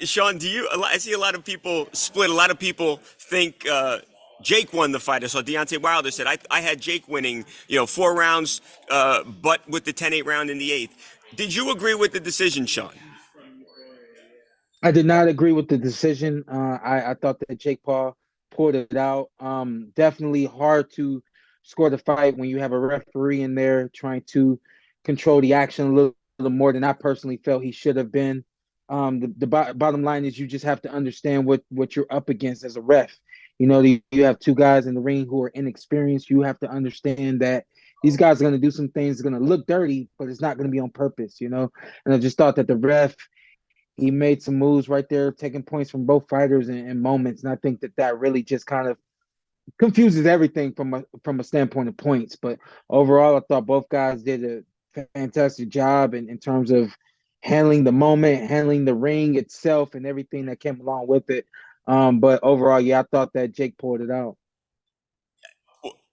Shawn, I see a lot of people split. A lot of people think Jake won the fight. I saw Deontay Wilder said, I had Jake winning, 4 rounds, but with the 10-8 round in the eighth. Did you agree with the decision, Shawn? I did not agree with the decision. I thought that Jake Paul pulled it out. Definitely hard to score the fight when you have a referee in there trying to control the action little more than I personally felt he should have been. The bottom line is you just have to understand what you're up against as a ref. You have two guys in the ring who are inexperienced. You have to understand that these guys are going to do some things that are going to look dirty, but it's not going to be on purpose. And I just thought that the ref he made some moves right there, taking points from both fighters in moments, and I think that really just kind of confuses everything from a standpoint of points. But overall, I thought both guys did a fantastic job in terms of handling the moment, handling the ring itself, and everything that came along with it. But overall, yeah, I thought that Jake pulled it out.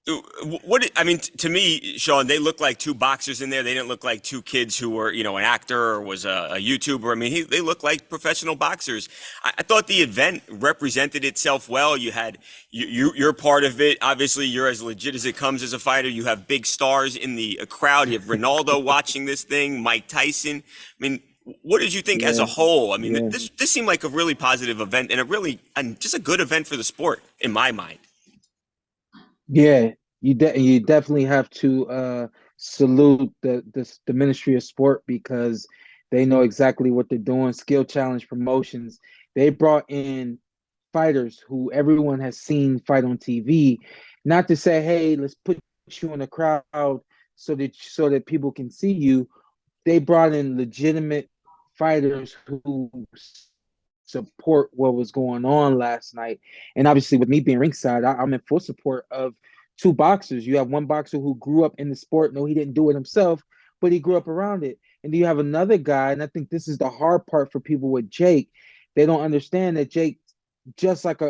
I mean, to me, Shawn, they look like two boxers in there. They didn't look like two kids who were, an actor or was a YouTuber. I mean, they look like professional boxers. I thought the event represented itself well. You're part of it. Obviously, you're as legit as it comes as a fighter. You have big stars in the crowd. You have Ronaldo watching this thing, Mike Tyson. I mean, what did you think as a Yeah, whole? I mean, yeah, this seemed like a really positive event and just a good event for the sport in my mind. yeah. You definitely have to salute the Ministry of Sport because they know exactly what they're doing. Skill Challenge Promotions. They brought in fighters who everyone has seen fight on TV, not to say, hey, let's put you in a crowd so that people can see you. They brought in legitimate fighters who support what was going on last night. And obviously, with me being ringside, I'm in full support of two boxers. You have one boxer who grew up in the sport. No, he didn't do it himself, but he grew up around it. And then you have another guy, and I think this is the hard part for people with Jake. They don't understand that Jake, just like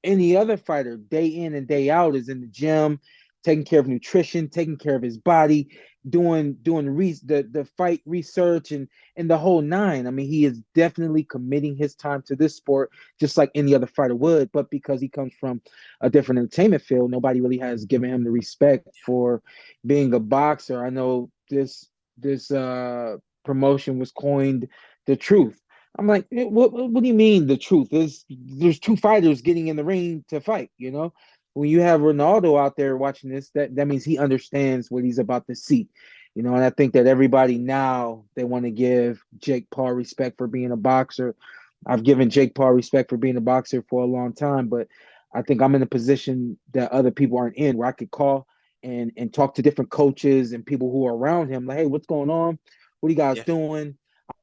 any other fighter, day in and day out, is in the gym, taking care of nutrition, taking care of his body, doing the fight research and the whole nine. I mean, he is definitely committing his time to this sport just like any other fighter would. But because he comes from a different entertainment field, nobody really has given him the respect for being a boxer. I know this promotion was coined the truth. I'm like, what do you mean the truth? There's two fighters getting in the ring to fight, when you have Ronaldo out there watching this, that means he understands what he's about to see. And I think that everybody now they want to give Jake Paul respect for being a boxer. I've given Jake Paul respect for being a boxer for a long time, but I think I'm in a position that other people aren't in where I could call and talk to different coaches and people who are around him, like, hey, what's going on? What are you guys Yeah. doing?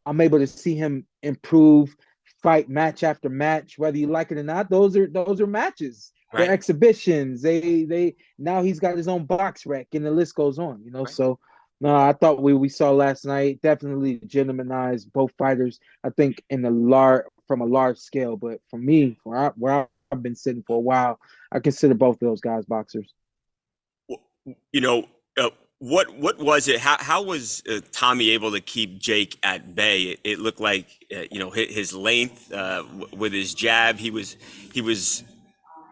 I'm able to see him improve fight match after match, whether you like it or not. Those are matches. They're Right. exhibitions. They now he's got his own box rec, and the list goes on. Right. So no, I thought we saw last night definitely legitimized both fighters. I think in the large from a large scale, but for me, where I've been sitting for a while, I consider both of those guys boxers. you know, uh, what was it? How was Tommy able to keep Jake at bay? It looked like his length with his jab. He was.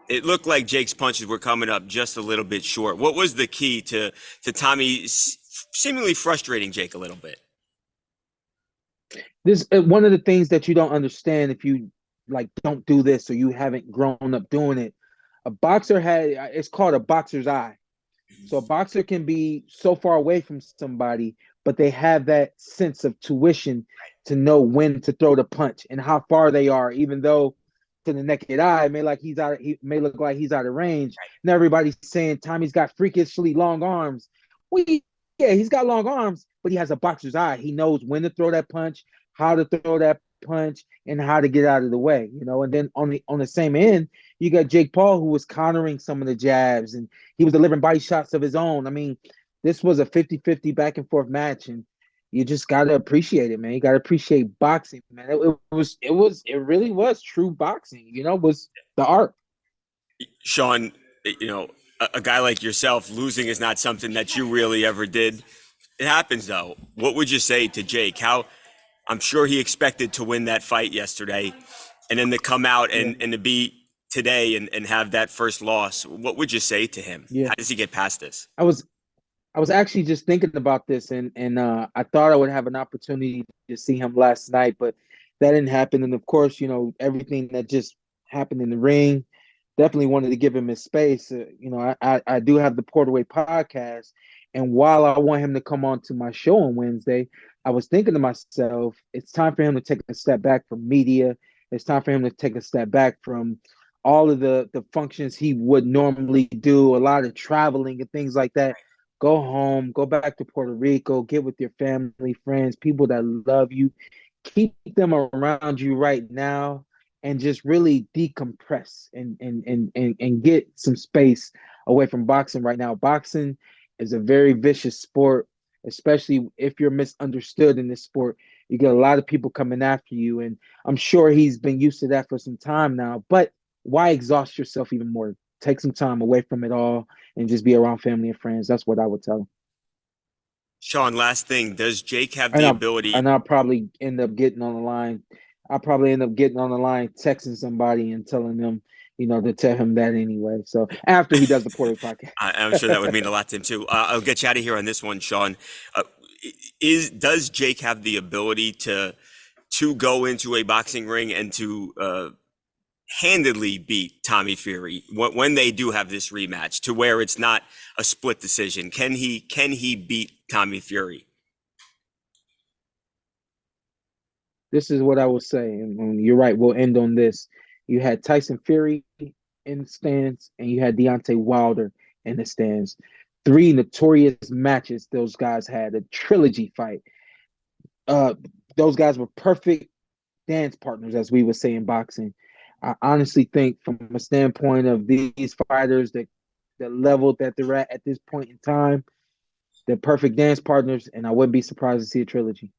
It looked like Jake's punches were coming up just a little bit short. What was the key to Tommy seemingly frustrating Jake a little bit? This one of the things that you don't understand if you like don't do this or you haven't grown up doing it. A boxer had it's called a boxer's eye. So a boxer can be so far away from somebody, but they have that sense of tuition to know when to throw the punch and how far they are, even though to the naked eye he may look like he's out of range. And everybody's saying Tommy's got freakishly long arms. Well, yeah, he's got long arms, but he has a boxer's eye. He knows when to throw that punch, how to throw that punch, and how to get out of the way. And then on the same end, you got Jake Paul who was countering some of the jabs and he was delivering body shots of his own. I mean, this was a 50-50 back and forth match, and you just gotta appreciate it, man. You gotta appreciate boxing, man. It really was true boxing, was the art. Shawn, a guy like yourself, losing is not something that you really ever did. It happens though. What would you say to Jake? I'm sure he expected to win that fight yesterday, and then to come out Yeah, and to beat today and have that first loss. What would you say to him? yeah. How does he get past this? I was I was actually just thinking about this, and I thought I would have an opportunity to see him last night, but that didn't happen. And of course, everything that just happened in the ring, definitely wanted to give him his space. I do have the Porterway podcast, and while I want him to come on to my show on Wednesday, I was thinking to myself, it's time for him to take a step back from media. It's time for him to take a step back from all of the functions he would normally do, a lot of traveling and things like that. Go home, go back to Puerto Rico, get with your family, friends, people that love you. Keep them around you right now and just really decompress and get some space away from boxing right now. Boxing is a very vicious sport, especially if you're misunderstood in this sport. You get a lot of people coming after you, and I'm sure he's been used to that for some time now. But why exhaust yourself even more? Take some time away from it all and just be around family and friends. That's what I would tell him. Shawn, last thing, does Jake have And the I'll ability? and I'll probably end up getting on the line. I'll probably end up getting on the line, texting somebody and telling them, to tell him that anyway. So after he does the Porter I'm sure that would podcast. mean a lot to him too. I'll get you out of here on this one, Shawn. Uh, is does Jake have the ability to go into a boxing ring and to handedly beat Tommy Fury when they do have this rematch, to where it's not a split decision? Can he beat Tommy Fury? This is what I will say, and you're right. We'll end on this. You had Tyson Fury in the stands, and you had Deontay Wilder in the stands. Three notorious matches those guys had, a trilogy fight. Uh, those guys were perfect dance partners, as we would say in boxing. I honestly think, from a standpoint of these fighters, that the level that they're at this point in time, they're perfect dance partners, and I wouldn't be surprised to see a trilogy.